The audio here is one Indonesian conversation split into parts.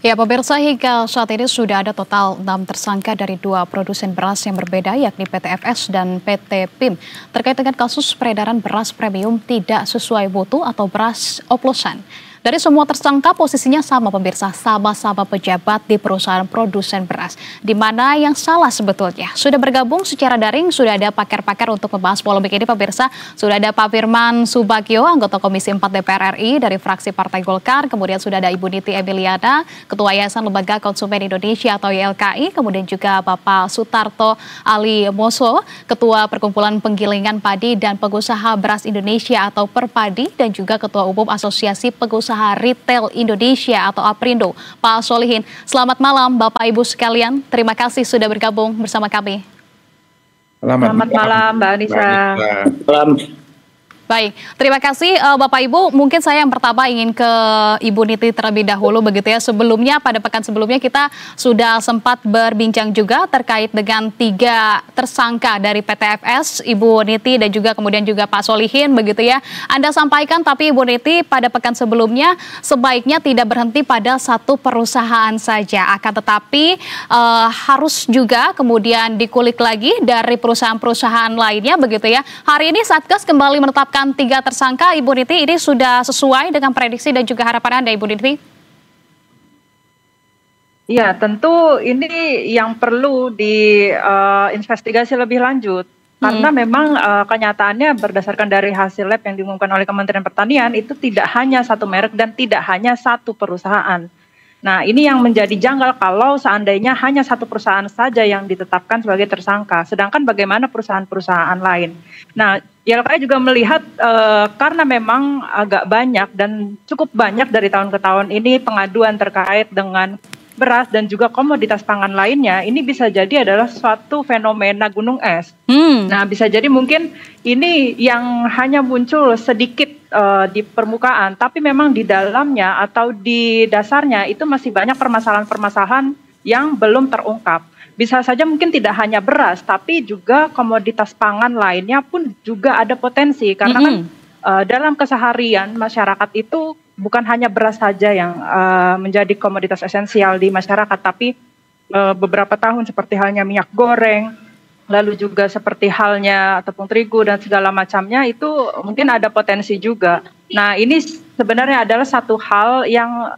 Ya, pemirsa, hingga saat ini sudah ada total 6 tersangka dari 2 produsen beras yang berbeda, yakni PT FS dan PT PIM, terkait dengan kasus peredaran beras premium tidak sesuai mutu atau beras oplosan. Dari semua tersangka posisinya sama, pemirsa, sama-sama pejabat di perusahaan produsen beras. Di mana yang salah sebetulnya? Sudah bergabung secara daring, sudah ada pakar-pakar untuk membahas polemik ini, pemirsa. Sudah ada Pak Firman Subagio, anggota Komisi 4 DPR RI dari fraksi Partai Golkar. Kemudian sudah ada Ibu Niti Emiliana, Ketua Yayasan Lembaga Konsumen Indonesia atau YLKI. Kemudian juga Bapak Sutarto Ali Moso, Ketua Perkumpulan Penggilingan Padi dan Pengusaha Beras Indonesia atau Perpadi. Dan juga Ketua Umum Asosiasi Pengusaha Retail Indonesia atau APRindo, Pak Solihin. Selamat malam Bapak Ibu sekalian, terima kasih sudah bergabung bersama kami. Selamat malam Mbak Anissa. Baik, terima kasih Bapak Ibu. Mungkin saya yang pertama ingin ke Ibu Niti terlebih dahulu begitu ya. Sebelumnya, pada pekan sebelumnya kita sudah sempat berbincang juga terkait dengan 3 tersangka dari PT FS, Ibu Niti dan juga kemudian juga Pak Solihin begitu ya. Anda sampaikan, tapi Ibu Niti pada pekan sebelumnya sebaiknya tidak berhenti pada satu perusahaan saja, akan tetapi harus juga kemudian dikulik lagi dari perusahaan-perusahaan lainnya begitu ya. Hari ini Satgas kembali menetapkan 3 tersangka. Ibu Niti, ini sudah sesuai dengan prediksi dan juga harapan Anda, Ibu Niti? Ya, tentu ini yang perlu diinvestigasi lebih lanjut. Karena memang kenyataannya berdasarkan dari hasil lab yang diumumkan oleh Kementerian Pertanian, itu tidak hanya satu merek dan tidak hanya satu perusahaan. Nah, ini yang menjadi janggal kalau seandainya hanya satu perusahaan saja yang ditetapkan sebagai tersangka. Sedangkan bagaimana perusahaan-perusahaan lain? Nah, YLKI juga melihat karena memang agak banyak dan cukup banyak dari tahun ke tahun ini pengaduan terkait dengan beras dan juga komoditas pangan lainnya, ini bisa jadi adalah suatu fenomena gunung es. Nah, bisa jadi mungkin ini yang hanya muncul sedikit di permukaan, tapi memang di dalamnya atau di dasarnya itu masih banyak permasalahan-permasalahan yang belum terungkap. Bisa saja mungkin tidak hanya beras, tapi juga komoditas pangan lainnya pun juga ada potensi. Karena kan dalam keseharian masyarakat itu bukan hanya beras saja yang menjadi komoditas esensial di masyarakat, tapi beberapa tahun seperti halnya minyak goreng, lalu juga seperti halnya tepung terigu dan segala macamnya itu mungkin ada potensi juga. Nah, ini sebenarnya adalah satu hal yang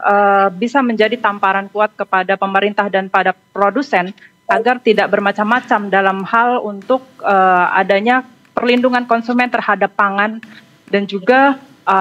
bisa menjadi tamparan kuat kepada pemerintah dan pada produsen agar tidak bermacam-macam dalam hal untuk adanya perlindungan konsumen terhadap pangan dan juga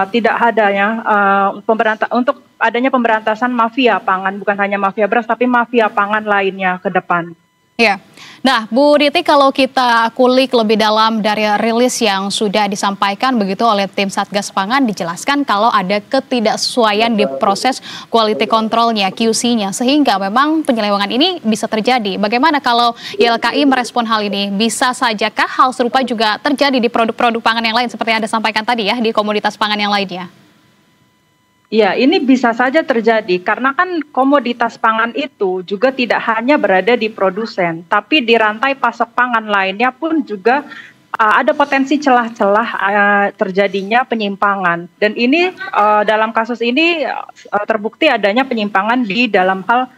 tidak adanya untuk adanya pemberantasan mafia pangan, bukan hanya mafia beras tapi mafia pangan lainnya ke depan. Ya, nah Bu Niti, kalau kita kulik lebih dalam dari rilis yang sudah disampaikan begitu oleh tim Satgas Pangan, dijelaskan kalau ada ketidaksesuaian di proses quality control-nya, QC-nya, sehingga memang penyelewengan ini bisa terjadi. Bagaimana kalau YLKI merespon hal ini? Bisa sajakah hal serupa juga terjadi di produk-produk pangan yang lain seperti yang Anda sampaikan tadi ya, di komoditas pangan yang lainnya? Ya, ini bisa saja terjadi karena kan komoditas pangan itu juga tidak hanya berada di produsen, tapi di rantai pasok pangan lainnya pun juga ada potensi celah-celah terjadinya penyimpangan. Dan ini dalam kasus ini terbukti adanya penyimpangan di dalam hal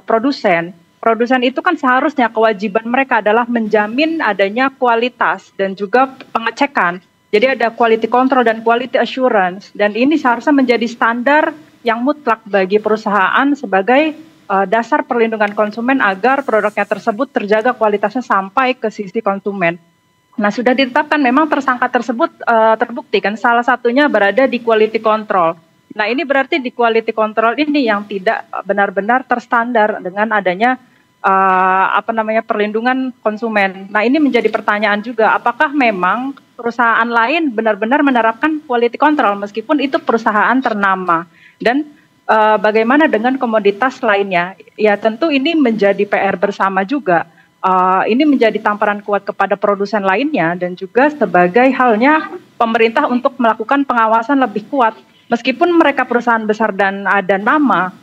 produsen. Produsen itu kan seharusnya kewajiban mereka adalah menjamin adanya kualitas dan juga pengecekan. Jadi ada quality control dan quality assurance, dan ini seharusnya menjadi standar yang mutlak bagi perusahaan sebagai dasar perlindungan konsumen agar produknya tersebut terjaga kualitasnya sampai ke sisi konsumen. Nah, sudah ditetapkan memang tersangka tersebut terbukti kan salah satunya berada di quality control. Nah, ini berarti di quality control ini yang tidak benar-benar terstandar dengan adanya perlindungan konsumen. Nah, ini menjadi pertanyaan juga, apakah memang perusahaan lain benar-benar menerapkan quality control meskipun itu perusahaan ternama, dan bagaimana dengan komoditas lainnya? Ya, tentu ini menjadi PR bersama juga. Ini menjadi tamparan kuat kepada produsen lainnya dan juga sebagai halnya pemerintah untuk melakukan pengawasan lebih kuat. Meskipun mereka perusahaan besar dan ada nama,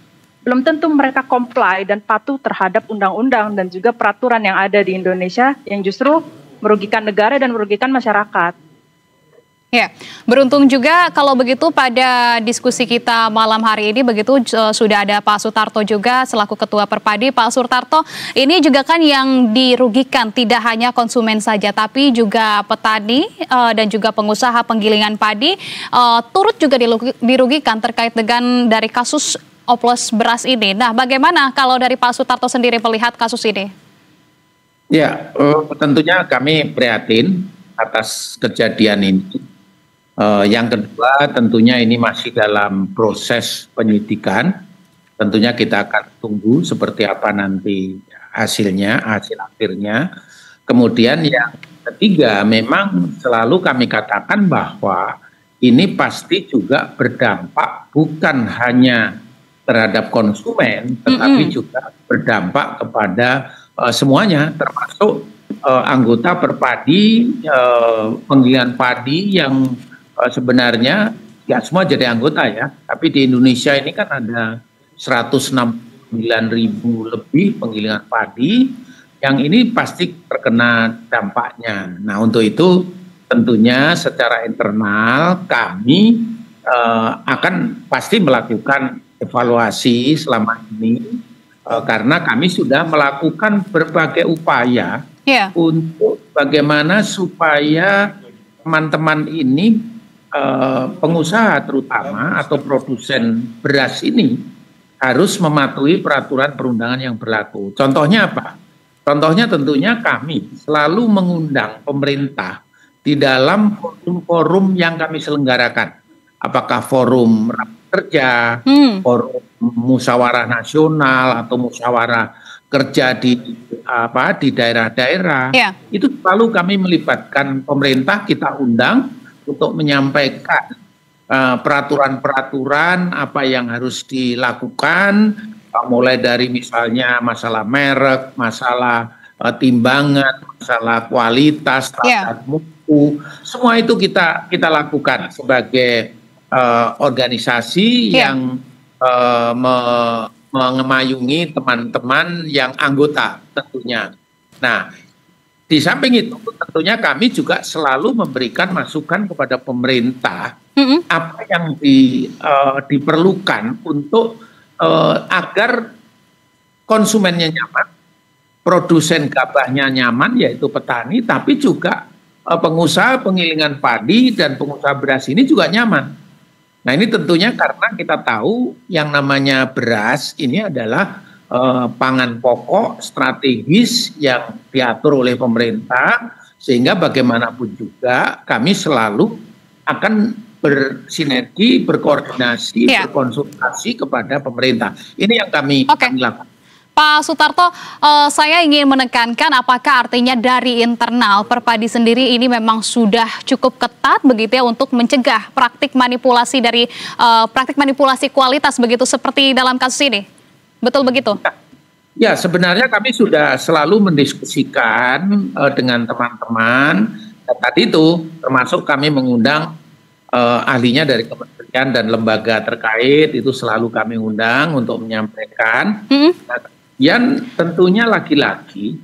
belum tentu mereka comply dan patuh terhadap undang-undang dan juga peraturan yang ada di Indonesia yang justru merugikan negara dan merugikan masyarakat. Ya, beruntung juga kalau begitu pada diskusi kita malam hari ini begitu sudah ada Pak Sutarto juga selaku Ketua Perpadi. Pak Sutarto, ini juga kan yang dirugikan tidak hanya konsumen saja tapi juga petani dan juga pengusaha penggilingan padi turut juga dirugikan terkait dengan dari kasus oplos beras ini. Nah, bagaimana kalau dari Pak Sutarto sendiri melihat kasus ini? Ya, tentunya kami prihatin atas kejadian ini. Yang kedua tentunya ini masih dalam proses penyidikan. Tentunya kita akan tunggu seperti apa nanti hasilnya, hasil akhirnya. Kemudian yang ketiga memang selalu kami katakan bahwa ini pasti juga berdampak bukan hanya terhadap konsumen, tetapi juga berdampak kepada semuanya, termasuk anggota Perpadi, penggilingan padi yang sebenarnya ya semua jadi anggota ya, tapi di Indonesia ini kan ada 169.000 lebih penggilingan padi yang ini pasti terkena dampaknya. Nah, untuk itu tentunya secara internal kami akan pasti melakukan evaluasi selama ini karena kami sudah melakukan berbagai upaya untuk bagaimana supaya teman-teman ini pengusaha terutama atau produsen beras ini harus mematuhi peraturan perundangan yang berlaku. Contohnya apa? Contohnya tentunya kami selalu mengundang pemerintah di dalam forum-forum yang kami selenggarakan. Apakah forum rapat kerja, forum musyawarah nasional atau musyawarah kerja di daerah-daerah. Itu selalu kami melibatkan pemerintah, kita undang untuk menyampaikan peraturan-peraturan apa yang harus dilakukan, mulai dari misalnya masalah merek, masalah timbangan, masalah kualitas, standar mutu, semua itu kita lakukan sebagai organisasi yang mengemayungi teman-teman yang anggota tentunya. Nah, di samping itu tentunya kami juga selalu memberikan masukan kepada pemerintah apa yang diperlukan untuk agar konsumennya nyaman, produsen gabahnya nyaman yaitu petani, tapi juga pengusaha penggilingan padi dan pengusaha beras ini juga nyaman. Nah, ini tentunya karena kita tahu yang namanya beras ini adalah pangan pokok strategis yang diatur oleh pemerintah, sehingga bagaimanapun juga kami selalu akan bersinergi, berkoordinasi, berkonsultasi kepada pemerintah. Ini yang kami lakukan. Pak Sutarto, saya ingin menekankan apakah artinya dari internal Perpadi sendiri ini memang sudah cukup ketat begitu ya untuk mencegah praktik manipulasi dari praktik manipulasi kualitas begitu seperti dalam kasus ini? Betul begitu? Ya, sebenarnya kami sudah selalu mendiskusikan dengan teman-teman. Tadi itu termasuk kami mengundang ahlinya dari kementerian dan lembaga terkait, itu selalu kami undang untuk menyampaikan. Dan tentunya lagi-lagi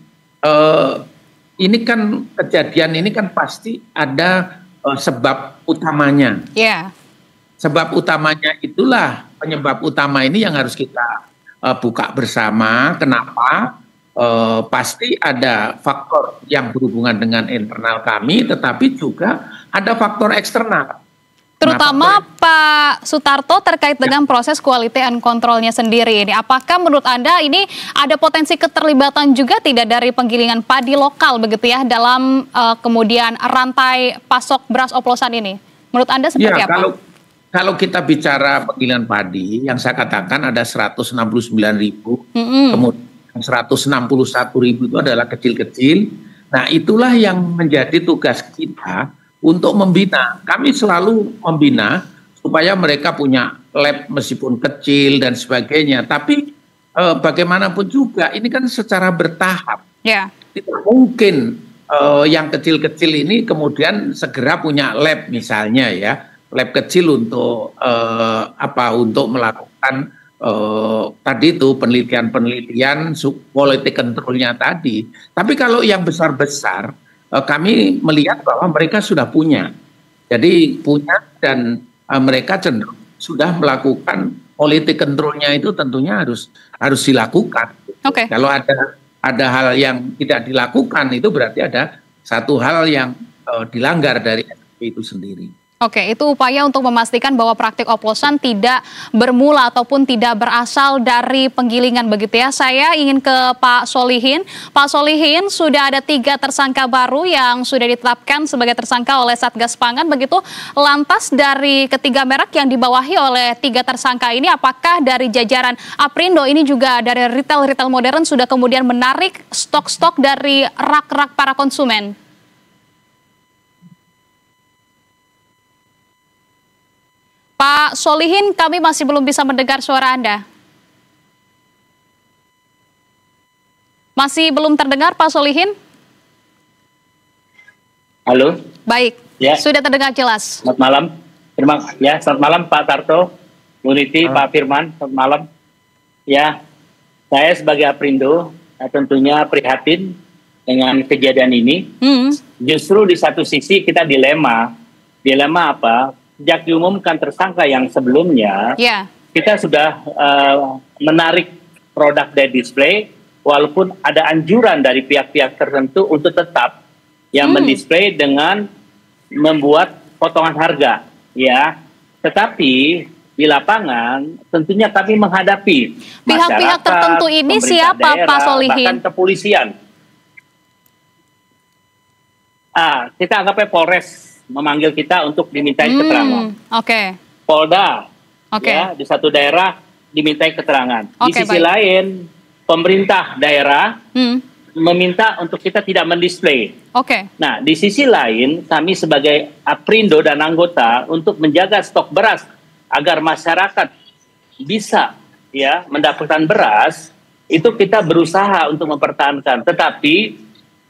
ini kan kejadian ini kan pasti ada sebab utamanya. Sebab utamanya itulah penyebab utama ini yang harus kita buka bersama. Kenapa? Pasti ada faktor yang berhubungan dengan internal kami, tetapi juga ada faktor eksternal. Terutama Pak Sutarto terkait dengan proses quality and control-nya sendiri ini. Apakah menurut Anda ini ada potensi keterlibatan juga tidak dari penggilingan padi lokal begitu ya dalam kemudian rantai pasok beras oplosan ini? Menurut Anda seperti apa? Kalau kita bicara penggilingan padi, yang saya katakan ada 169.000, kemudian 161.000 itu adalah kecil-kecil. Nah, itulah yang menjadi tugas kita untuk membina. Kami selalu membina supaya mereka punya lab meskipun kecil dan sebagainya. Tapi bagaimanapun juga ini kan secara bertahap. Tidak mungkin yang kecil-kecil ini kemudian segera punya lab misalnya ya. Lab kecil untuk untuk melakukan tadi itu penelitian-penelitian quality control-nya tadi. Tapi kalau yang besar-besar kami melihat bahwa mereka sudah punya Jadi punya dan mereka cenderung sudah melakukan politik kontrolnya itu tentunya harus dilakukan. Oke. Kalau ada hal yang tidak dilakukan itu berarti ada satu hal yang dilanggar dari SOP itu sendiri. Oke, itu upaya untuk memastikan bahwa praktik oplosan tidak bermula ataupun tidak berasal dari penggilingan begitu ya. Saya ingin ke Pak Solihin. Pak Solihin, sudah ada 3 tersangka baru yang sudah ditetapkan sebagai tersangka oleh Satgas Pangan begitu. Lantas dari ketiga merek yang dibawahi oleh 3 tersangka ini, apakah dari jajaran Aprindo ini juga dari retail modern sudah kemudian menarik stok-stok dari rak-rak para konsumen? Pak Solihin, kami masih belum bisa mendengar suara Anda. Masih belum terdengar, Pak Solihin? Halo. Baik, ya. Sudah terdengar jelas. Selamat malam. Selamat malam Pak Tarto, Bu Niti, Pak Firman. Selamat malam. Ya, saya sebagai Aprindo tentunya prihatin dengan kejadian ini. Justru di satu sisi kita dilema apa? Sejak diumumkan tersangka yang sebelumnya, kita sudah menarik produk dari display, walaupun ada anjuran dari pihak-pihak tertentu untuk tetap yang mendisplay dengan membuat potongan harga, ya. Tetapi di lapangan tentunya kami menghadapi pihak-pihak tertentu ini siapa, daerah, Pak Solihin? bahkan kepolisian. Kita anggapnya Polres memanggil kita untuk dimintai keterangan. Polda, ya, di satu daerah dimintai keterangan. Di sisi lain, pemerintah daerah meminta untuk kita tidak mendisplay. Nah, di sisi lain, kami sebagai Aprindo dan anggota untuk menjaga stok beras agar masyarakat bisa ya mendapatkan beras, itu kita berusaha untuk mempertahankan. Tetapi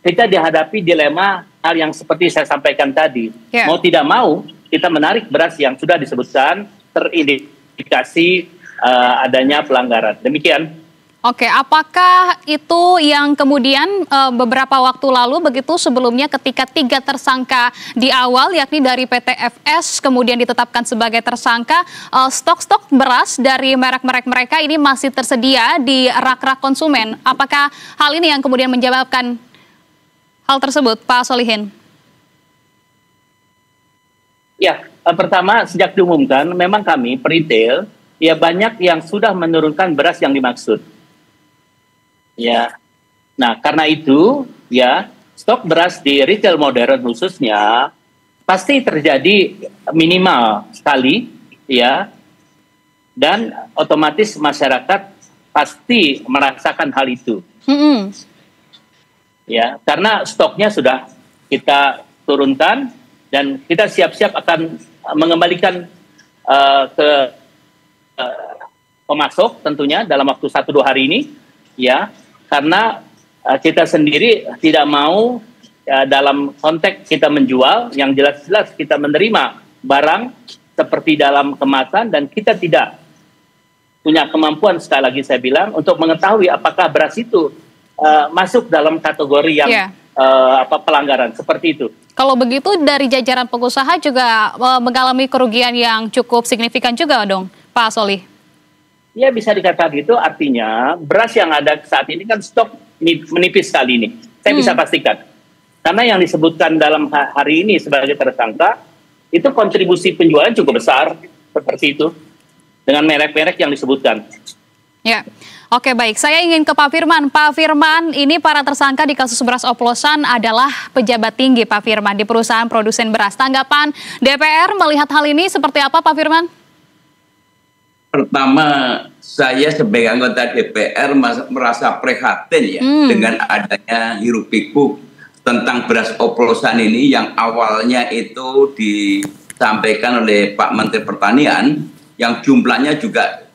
kita dihadapi dilema hal yang seperti saya sampaikan tadi. Mau tidak mau, kita menarik beras yang sudah disebutkan terindikasi adanya pelanggaran. Demikian. Apakah itu yang kemudian beberapa waktu lalu begitu sebelumnya ketika 3 tersangka di awal yakni dari PT FS kemudian ditetapkan sebagai tersangka, stok-stok beras dari merek-merek mereka ini masih tersedia di rak-rak konsumen. Apakah hal ini yang kemudian menyebabkan hal tersebut, Pak Solihin? Ya, pertama sejak diumumkan memang kami peritel ya banyak yang sudah menurunkan beras yang dimaksud. Ya, nah karena itu ya stok beras di retail modern khususnya pasti terjadi minimal sekali ya, dan otomatis masyarakat pasti merasakan hal itu. Ya, karena stoknya sudah kita turunkan dan kita siap-siap akan mengembalikan ke pemasok tentunya dalam waktu 1-2 hari ini, ya, karena kita sendiri tidak mau dalam konteks kita menjual yang jelas-jelas kita menerima barang seperti dalam kemasan dan kita tidak punya kemampuan, sekali lagi saya bilang, untuk mengetahui apakah beras itu masuk dalam kategori yang pelanggaran seperti itu. Kalau begitu dari jajaran pengusaha juga mengalami kerugian yang cukup signifikan juga dong, Pak Solih? Ya bisa dikatakan gitu, artinya beras yang ada saat ini kan stok menipis sekali ini. Saya bisa pastikan. Karena yang disebutkan dalam hari ini sebagai tersangka, itu kontribusi penjualan cukup besar, seperti itu. Dengan merek-merek yang disebutkan. Ya, oke baik. Saya ingin ke Pak Firman. Pak Firman, ini para tersangka di kasus beras oplosan adalah pejabat tinggi, Pak Firman, di perusahaan produsen beras. Tanggapan DPR melihat hal ini seperti apa, Pak Firman? Pertama, saya sebagai anggota DPR merasa prihatin ya dengan adanya hiruk-pikuk tentang beras oplosan ini yang awalnya itu disampaikan oleh Pak Menteri Pertanian yang jumlahnya juga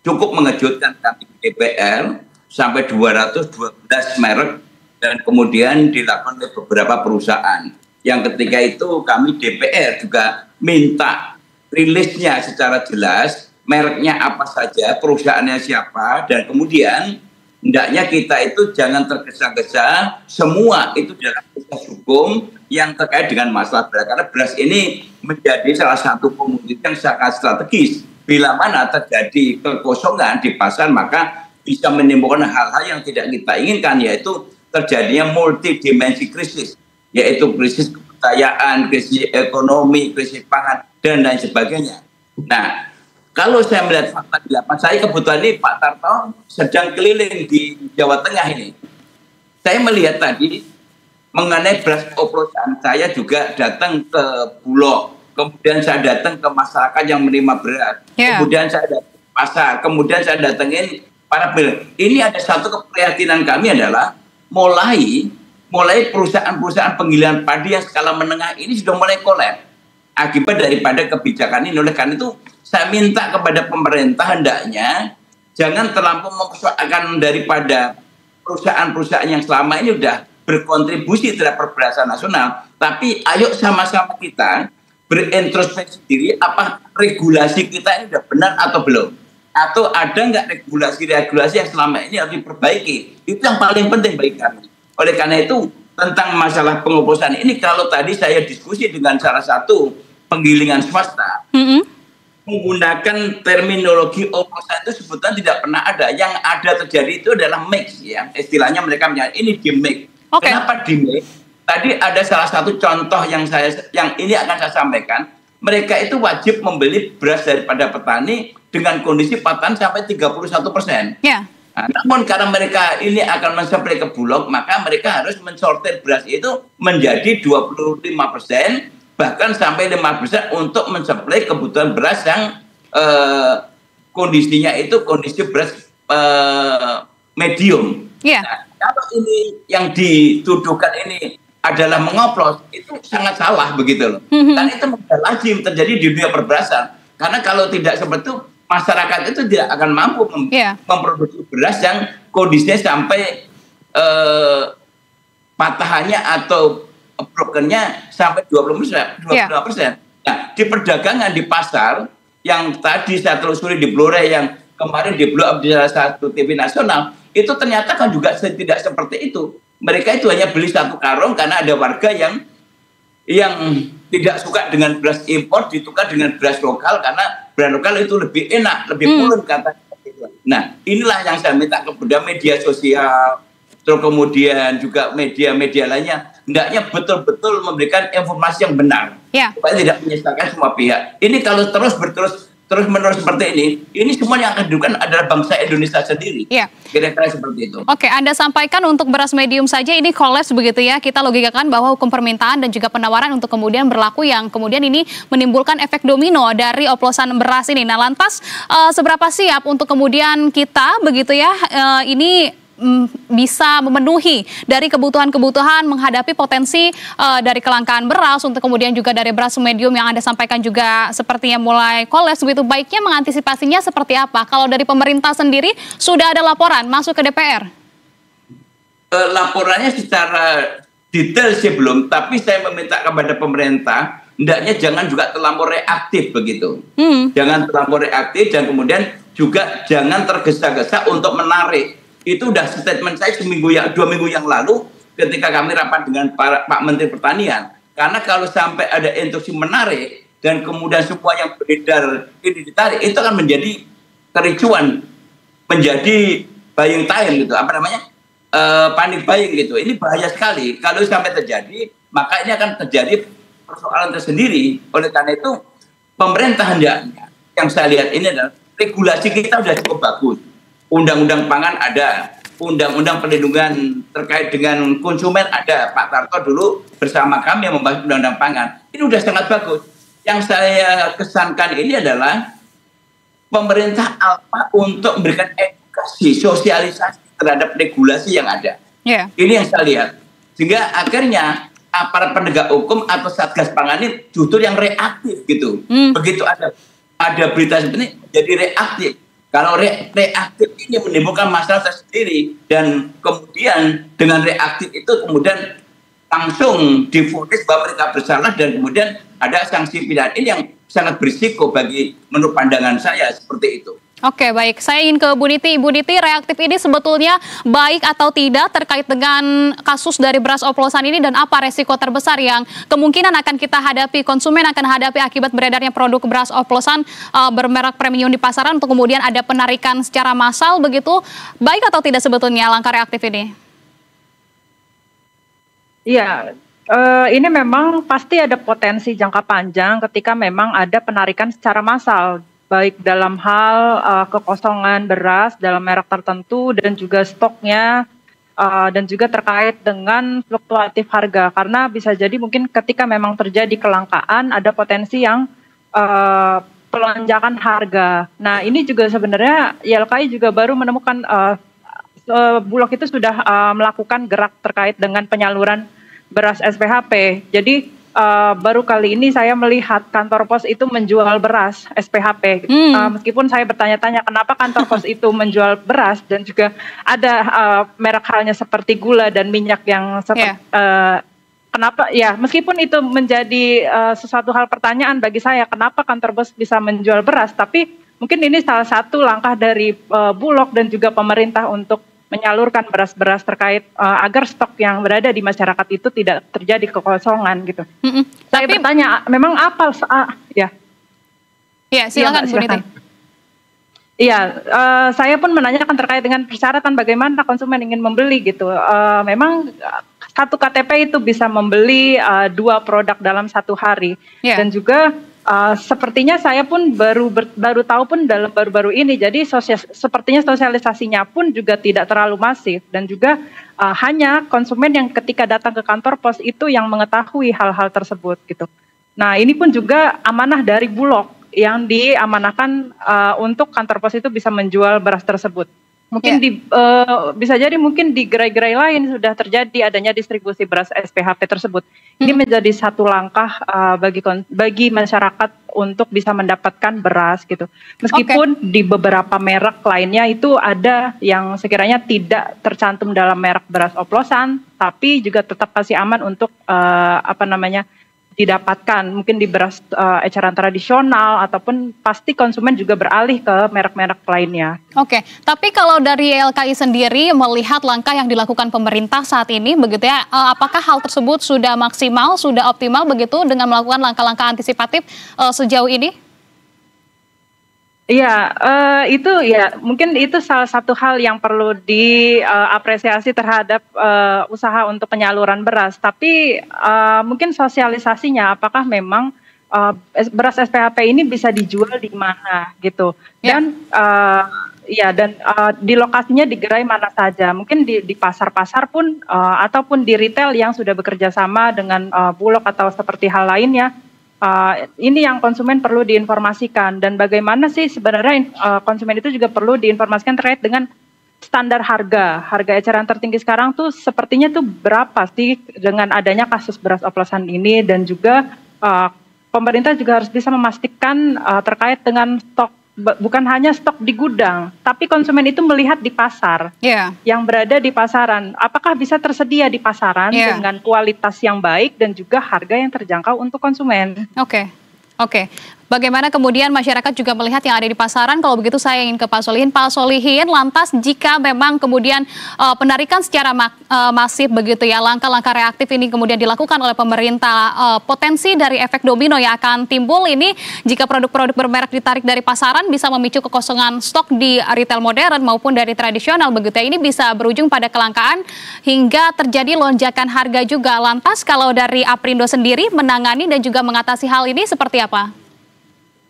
cukup mengejutkan kami DPR sampai 212 merek dan kemudian dilakukan oleh beberapa perusahaan yang ketika itu kami DPR juga minta rilisnya secara jelas mereknya apa saja, perusahaannya siapa, dan kemudian hendaknya kita itu jangan tergesa-gesa semua itu dalam proses hukum yang terkait dengan masalah beras. Karena beras ini menjadi salah satu komoditi yang sangat strategis. Bila mana terjadi kekosongan di pasar, maka bisa menimbulkan hal-hal yang tidak kita inginkan, yaitu terjadinya multidimensi krisis, yaitu krisis kepercayaan, krisis ekonomi, krisis pangan, dan lain sebagainya. Nah, kalau saya melihat fakta di lapangan, saya kebetulan ini Pak Tarto sedang keliling di Jawa Tengah ini. Saya melihat tadi mengenai beras oplosan, saya juga datang ke Bulog, kemudian saya datang ke masyarakat yang menerima beras, kemudian saya datang ke pasar, kemudian saya datangin para bel. Ini ada satu keprihatinan kami adalah mulai perusahaan-perusahaan penggilingan padi yang skala menengah ini sudah mulai kolaps akibat daripada kebijakan ini. Oleh karena itu saya minta kepada pemerintah hendaknya jangan terlampau mempersoalkan daripada perusahaan-perusahaan yang selama ini sudah berkontribusi terhadap perberasan nasional, tapi ayo sama-sama kita berintrospeksi diri, apa regulasi kita ini sudah benar atau belum, atau ada nggak regulasi-regulasi yang selama ini harus diperbaiki. Itu yang paling penting bagi kami. Oleh karena itu tentang masalah pengoplosan ini, kalau tadi saya diskusi dengan salah satu penggilingan swasta, menggunakan terminologi oplosan itu sebetulnya tidak pernah ada. Yang ada terjadi itu adalah mix, ya. Istilahnya mereka menyatakan ini di mix. Kenapa di mix? Tadi ada salah satu contoh yang ini akan saya sampaikan. Mereka itu wajib membeli beras daripada petani dengan kondisi patahan sampai 31%. Yeah. Nah, namun karena mereka ini akan mensuplai ke Bulog, maka mereka harus mensortir beras itu menjadi 25%, bahkan sampai 5% untuk mensuplai kebutuhan beras yang kondisinya itu kondisi beras medium. Yeah. Nah, kalau ini yang dituduhkan ini adalah mengoplos, itu sangat salah begitu loh. Dan itu lazim terjadi di dunia perberasan. Karena kalau tidak seperti itu, masyarakat itu tidak akan mampu memproduksi beras yang kondisinya sampai patahannya atau brokennya sampai 22%. Nah, di perdagangan di pasar yang tadi saya telusuri di Blore, yang kemarin di blow up di salah satu TV nasional, itu ternyata kan juga tidak seperti itu. Mereka itu hanya beli satu karung karena ada warga yang tidak suka dengan beras impor ditukar dengan beras lokal karena beras lokal itu lebih enak, lebih pulen katanya. Nah, inilah yang saya minta kepada media sosial, terus kemudian juga media-media lainnya, hendaknya betul-betul memberikan informasi yang benar, supaya tidak menyesatkan semua pihak. Ini kalau terus-menerus seperti ini semua yang akan dilakukan adalah bangsa Indonesia sendiri. Kira-kira seperti itu. Oke, Anda sampaikan untuk beras medium saja ini kolaps begitu ya. Kita logikakan bahwa hukum permintaan dan juga penawaran untuk kemudian berlaku yang kemudian ini menimbulkan efek domino dari oplosan beras ini. Nah, lantas seberapa siap untuk kemudian kita begitu ya ini bisa memenuhi dari kebutuhan-kebutuhan menghadapi potensi dari kelangkaan beras, untuk kemudian juga dari beras medium yang Anda sampaikan juga sepertinya mulai kolaps begitu. Baiknya mengantisipasinya seperti apa? Kalau dari pemerintah sendiri sudah ada laporan masuk ke DPR? Laporannya secara detail sih belum, tapi saya meminta kepada pemerintah hendaknya jangan juga terlampau reaktif begitu. Jangan terlampau reaktif dan kemudian juga jangan tergesa-gesa untuk menarik. Itu udah statement saya 2 minggu yang lalu ketika kami rapat dengan Pak Menteri Pertanian. Karena kalau sampai ada instruksi menarik dan kemudian semua yang beredar ini ditarik, itu akan menjadi kericuan, menjadi buying time gitu, panic buying gitu. Ini bahaya sekali. Kalau sampai terjadi, maka ini akan terjadi persoalan tersendiri. Oleh karena itu, pemerintah hendaknya, yang saya lihat ini adalah regulasi kita sudah cukup bagus. Undang-undang pangan ada, undang-undang perlindungan terkait dengan konsumen ada. Pak Tarto dulu bersama kami yang membahas undang-undang pangan. Ini sudah sangat bagus. Yang saya kesankan ini adalah pemerintah apa untuk memberikan edukasi, sosialisasi terhadap regulasi yang ada. Ini yang saya lihat. Sehingga akhirnya aparat penegak hukum atau Satgas Pangan ini justru yang reaktif gitu. Begitu ada berita seperti ini jadi reaktif. Kalau reaktif ini menimbulkan masalah tersendiri, dan kemudian dengan reaktif itu kemudian langsung divonis bahwa mereka bersalah dan kemudian ada sanksi pidana, ini yang sangat berisiko bagi menurut pandangan saya seperti itu. Oke, baik. Saya ingin ke Bu Niti. Bu Niti, reaktif ini sebetulnya baik atau tidak terkait dengan kasus dari beras oplosan ini dan apa resiko terbesar yang kemungkinan akan kita hadapi, konsumen akan hadapi akibat beredarnya produk beras oplosan bermerek premium di pasaran untuk kemudian ada penarikan secara massal begitu. Baik atau tidak sebetulnya langkah reaktif ini? Iya, ini memang pasti ada potensi jangka panjang ketika memang ada penarikan secara massal, baik dalam hal kekosongan beras dalam merek tertentu dan juga stoknya dan juga terkait dengan fluktuatif harga, karena bisa jadi mungkin ketika memang terjadi kelangkaan ada potensi yang pelonjakan harga. Nah ini juga sebenarnya YLKI juga baru menemukan Bulog itu sudah melakukan gerak terkait dengan penyaluran beras SPHP. Jadi baru kali ini saya melihat kantor pos itu menjual beras SPHP. Meskipun saya bertanya-tanya kenapa kantor pos itu menjual beras dan juga ada merek halnya seperti gula dan minyak yang kenapa ya, meskipun itu menjadi sesuatu hal pertanyaan bagi saya kenapa kantor pos bisa menjual beras, tapi mungkin ini salah satu langkah dari Bulog dan juga pemerintah untuk menyalurkan beras-beras terkait agar stok yang berada di masyarakat itu tidak terjadi kekosongan gitu. Saya bertanya, memang apa? Ya. Ya, silakan Bu Niti. Iya, saya pun menanyakan terkait dengan persyaratan bagaimana konsumen ingin membeli gitu. Memang satu KTP itu bisa membeli 2 produk dalam 1 hari, dan juga sepertinya saya pun baru tahu pun dalam baru-baru ini. Jadi sepertinya sosialisasinya pun juga tidak terlalu masif dan juga hanya konsumen yang ketika datang ke kantor pos itu yang mengetahui hal-hal tersebut gitu. Nah ini pun juga amanah dari Bulog yang diamanahkan untuk kantor pos itu bisa menjual beras tersebut. Mungkin bisa jadi mungkin di gerai-gerai lain sudah terjadi adanya distribusi beras SPHP tersebut. Ini menjadi satu langkah bagi masyarakat untuk bisa mendapatkan beras gitu. Meskipun di beberapa merek lainnya itu ada yang sekiranya tidak tercantum dalam merek beras oplosan, tapi juga tetap masih aman untuk didapatkan mungkin di beras eceran tradisional, ataupun pasti konsumen juga beralih ke merek-merek lainnya. Oke, tapi kalau dari YLKI sendiri melihat langkah yang dilakukan pemerintah saat ini begitu ya, apakah hal tersebut sudah maksimal, sudah optimal begitu dengan melakukan langkah-langkah antisipatif sejauh ini? Iya, itu ya mungkin itu salah satu hal yang perlu diapresiasi terhadap usaha untuk penyaluran beras. Tapi mungkin sosialisasinya, apakah memang beras SPHP ini bisa dijual di mana gitu, dan di lokasinya di gerai mana saja, mungkin di pasar-pasar pun ataupun di retail yang sudah bekerja sama dengan Bulog atau seperti hal lainnya. Ini yang konsumen perlu diinformasikan, dan bagaimana sih sebenarnya konsumen itu juga perlu diinformasikan terkait dengan standar harga eceran tertinggi sekarang tuh sepertinya tuh berapa sih dengan adanya kasus beras oplosan ini, dan juga pemerintah juga harus bisa memastikan terkait dengan stok, bukan hanya stok di gudang, tapi konsumen itu melihat di pasar, yang berada di pasaran, apakah bisa tersedia di pasaran dengan kualitas yang baik dan juga harga yang terjangkau untuk konsumen. Oke. Bagaimana kemudian masyarakat juga melihat yang ada di pasaran? Kalau begitu saya ingin ke Pak Solihin. Pak Solihin, lantas jika memang kemudian penarikan secara masif begitu ya, langkah-langkah reaktif ini kemudian dilakukan oleh pemerintah, potensi dari efek domino yang akan timbul ini jika produk-produk bermerek ditarik dari pasaran bisa memicu kekosongan stok di retail modern maupun dari tradisional begitu ya. Ini bisa berujung pada kelangkaan hingga terjadi lonjakan harga juga. Lantas kalau dari Aprindo sendiri menangani dan juga mengatasi hal ini seperti apa?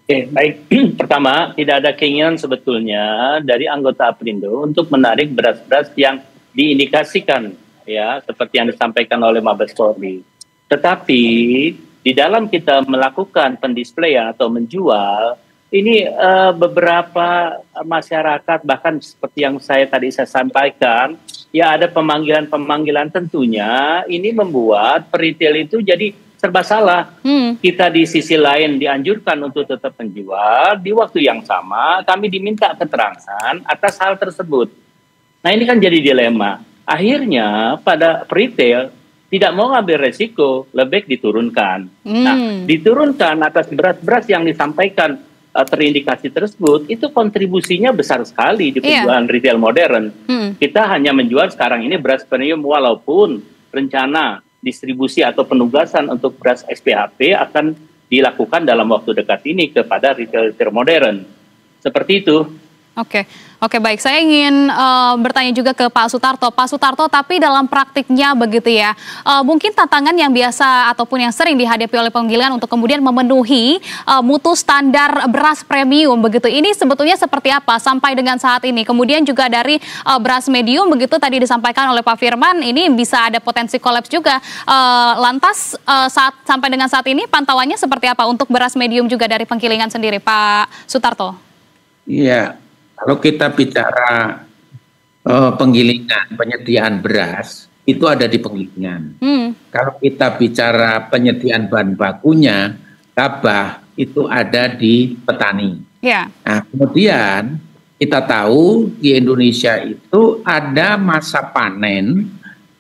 Oke, baik. Pertama, tidak ada keinginan sebetulnya dari anggota Aprindo untuk menarik beras-beras yang diindikasikan, ya, seperti yang disampaikan oleh Mabes Polri. Tetapi di dalam kita melakukan pendisplayan atau menjual, ini beberapa masyarakat, bahkan seperti yang saya sampaikan, ya ada pemanggilan-pemanggilan tentunya, ini membuat peritel itu jadi serba salah. Kita di sisi lain dianjurkan untuk tetap menjual, di waktu yang sama kami diminta keterangan atas hal tersebut. Nah ini kan jadi dilema. Akhirnya pada retail tidak mau ambil resiko, lebih diturunkan. Nah diturunkan atas beras-beras yang disampaikan terindikasi tersebut, itu kontribusinya besar sekali di penjualan retail modern. Kita hanya menjual sekarang ini beras premium, walaupun rencana distribusi atau penugasan untuk beras SPHP akan dilakukan dalam waktu dekat ini kepada retail modern. Seperti itu. Oke, baik. Saya ingin bertanya juga ke Pak Sutarto. Pak Sutarto, tapi dalam praktiknya begitu ya, mungkin tantangan yang biasa ataupun yang sering dihadapi oleh penggilingan untuk kemudian memenuhi mutu standar beras premium begitu. Ini sebetulnya seperti apa sampai dengan saat ini? Kemudian juga dari beras medium begitu tadi disampaikan oleh Pak Firman, ini bisa ada potensi kolaps juga. Lantas sampai dengan saat ini pantauannya seperti apa untuk beras medium juga dari penggilingan sendiri, Pak Sutarto? Iya. Kalau kita bicara penggilingan, penyediaan beras, itu ada di penggilingan. Kalau kita bicara penyediaan bahan bakunya, gabah, itu ada di petani. Nah, kemudian kita tahu di Indonesia itu ada masa panen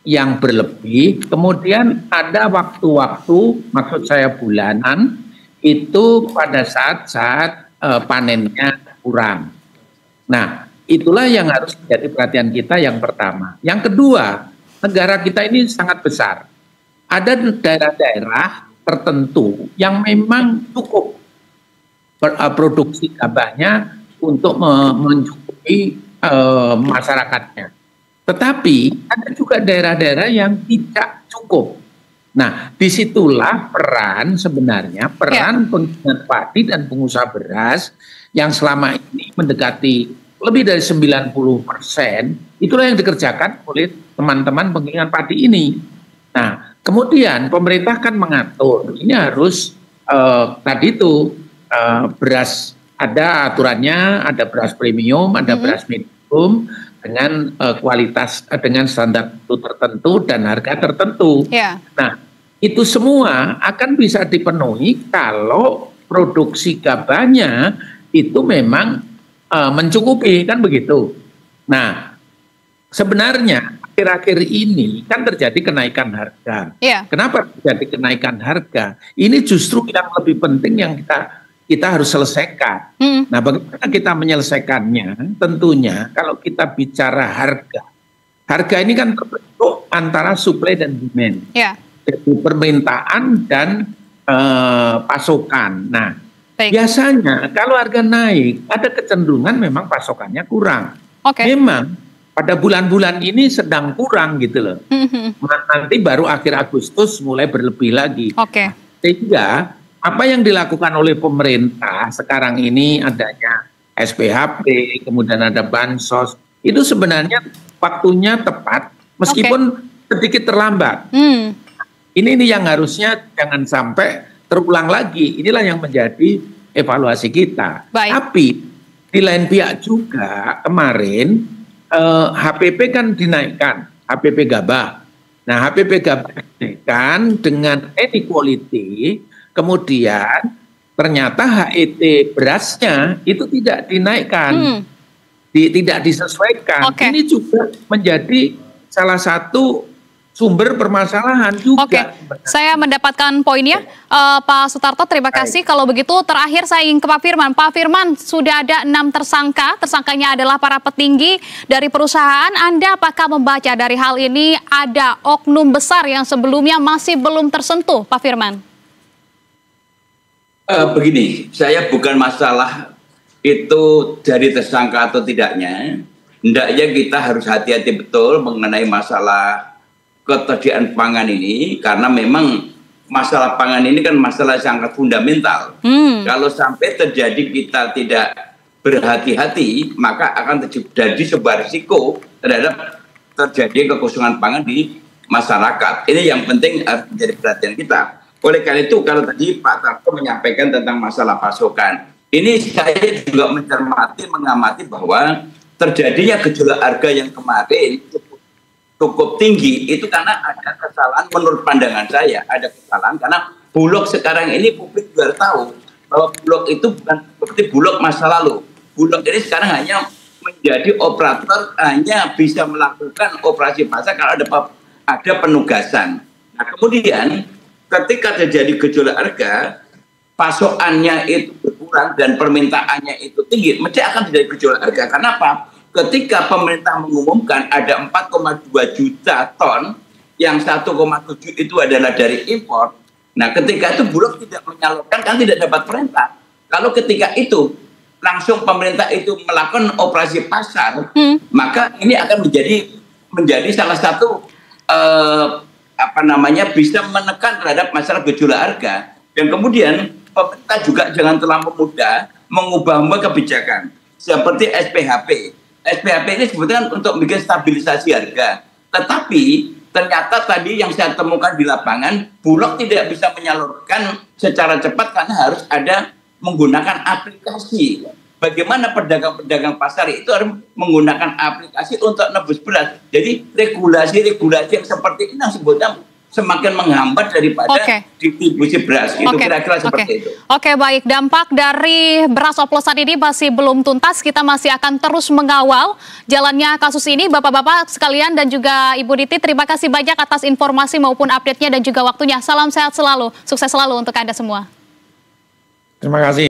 yang berlebih, kemudian ada waktu-waktu, maksud saya bulanan, itu pada saat panennya kurang. Nah, itulah yang harus menjadi perhatian kita yang pertama. Yang kedua, negara kita ini sangat besar. Ada daerah-daerah tertentu yang memang cukup produksi gabahnya untuk mencukupi masyarakatnya. Tetapi ada juga daerah-daerah yang tidak cukup. Nah, disitulah sebenarnya peran penggilingan padi dan pengusaha beras yang selama ini mendekati lebih dari 90%, itulah yang dikerjakan oleh teman-teman penggilingan padi ini. Nah, kemudian pemerintah kan mengatur, ini harus beras, ada aturannya, ada beras premium, ada beras medium, dengan kualitas, dengan standar tertentu dan harga tertentu. Nah, itu semua akan bisa dipenuhi kalau produksi gabahnya itu memang mencukupi, kan begitu. Nah, sebenarnya akhir-akhir ini kan terjadi kenaikan harga. Kenapa terjadi kenaikan harga? Ini justru yang lebih penting yang kita harus selesaikan. Nah, bagaimana kita menyelesaikannya? Tentunya kalau kita bicara harga ini kan terbentuk antara supply dan demand. Jadi permintaan dan pasokan. Nah, biasanya kalau harga naik, ada kecenderungan memang pasokannya kurang. Memang pada bulan-bulan ini sedang kurang gitu loh. Nanti baru akhir Agustus mulai berlebih lagi. Sehingga apa yang dilakukan oleh pemerintah sekarang ini adanya SPHP, kemudian ada bansos, itu sebenarnya waktunya tepat meskipun sedikit terlambat. Ini yang harusnya jangan sampai terulang lagi. Inilah yang menjadi evaluasi kita. Tapi di lain pihak juga kemarin HPP kan dinaikkan, HPP gabah. Nah, HPP gabah dinaikkan dengan inequality, kemudian ternyata HET berasnya itu tidak dinaikkan, tidak disesuaikan. Ini juga menjadi salah satu sumber permasalahan juga. Saya mendapatkan poinnya, Pak Sutarto, terima kasih. Kalau begitu terakhir saya ingin ke Pak Firman. Pak Firman, sudah ada 6 tersangkanya adalah para petinggi dari perusahaan. Anda apakah membaca dari hal ini ada oknum besar yang sebelumnya masih belum tersentuh, Pak Firman? Begini, saya bukan masalah itu dari tersangka atau tidaknya. Hendaknya kita harus hati-hati betul mengenai masalah ketersediaan pangan ini, karena memang masalah pangan ini kan masalah sangat fundamental. Kalau sampai terjadi kita tidak berhati-hati, maka akan terjadi sebuah risiko terhadap terjadi kekosongan pangan di masyarakat. Ini yang penting harus menjadi perhatian kita. Oleh karena itu, kalau tadi Pak Tarto menyampaikan tentang masalah pasokan, ini saya juga mengamati bahwa terjadinya gejolak harga yang kemarin cukup tinggi itu karena ada kesalahan, menurut pandangan saya ada kesalahan, karena Bulog sekarang ini publik juga tahu bahwa Bulog itu bukan seperti Bulog masa lalu. Bulog ini sekarang hanya menjadi operator, hanya bisa melakukan operasi pasar kalau ada penugasan. Nah, kemudian ketika terjadi gejolak harga, pasokannya itu berkurang kurang dan permintaannya itu tinggi, mesti akan terjadi gejolak harga. Kenapa? Ketika pemerintah mengumumkan ada 4,2 juta ton, yang 1,7 itu adalah dari impor. Nah, ketika itu Bulog tidak menyalurkan, kan tidak dapat perintah. Kalau ketika itu langsung pemerintah itu melakukan operasi pasar, maka ini akan menjadi salah satu bisa menekan terhadap masalah gejolak harga. Dan kemudian pemerintah juga jangan terlalu mudah mengubah kebijakan seperti SPHP. SPHP ini sebetulnya untuk bikin stabilisasi harga. Tetapi ternyata tadi yang saya temukan di lapangan, Bulog tidak bisa menyalurkan secara cepat karena harus ada menggunakan aplikasi. Bagaimana pedagang-pedagang pasar itu harus menggunakan aplikasi untuk nebus beras. Jadi regulasi-regulasi yang seperti ini yang sebetulnya semakin menghambat daripada distribusi beras. Itu kira-kira seperti itu. Oke, baik. Dampak dari beras oplosan ini masih belum tuntas. Kita masih akan terus mengawal jalannya kasus ini. Bapak-bapak sekalian dan juga Ibu Diti, terima kasih banyak atas informasi maupun update-nya dan juga waktunya. Salam sehat selalu. Sukses selalu untuk Anda semua. Terima kasih.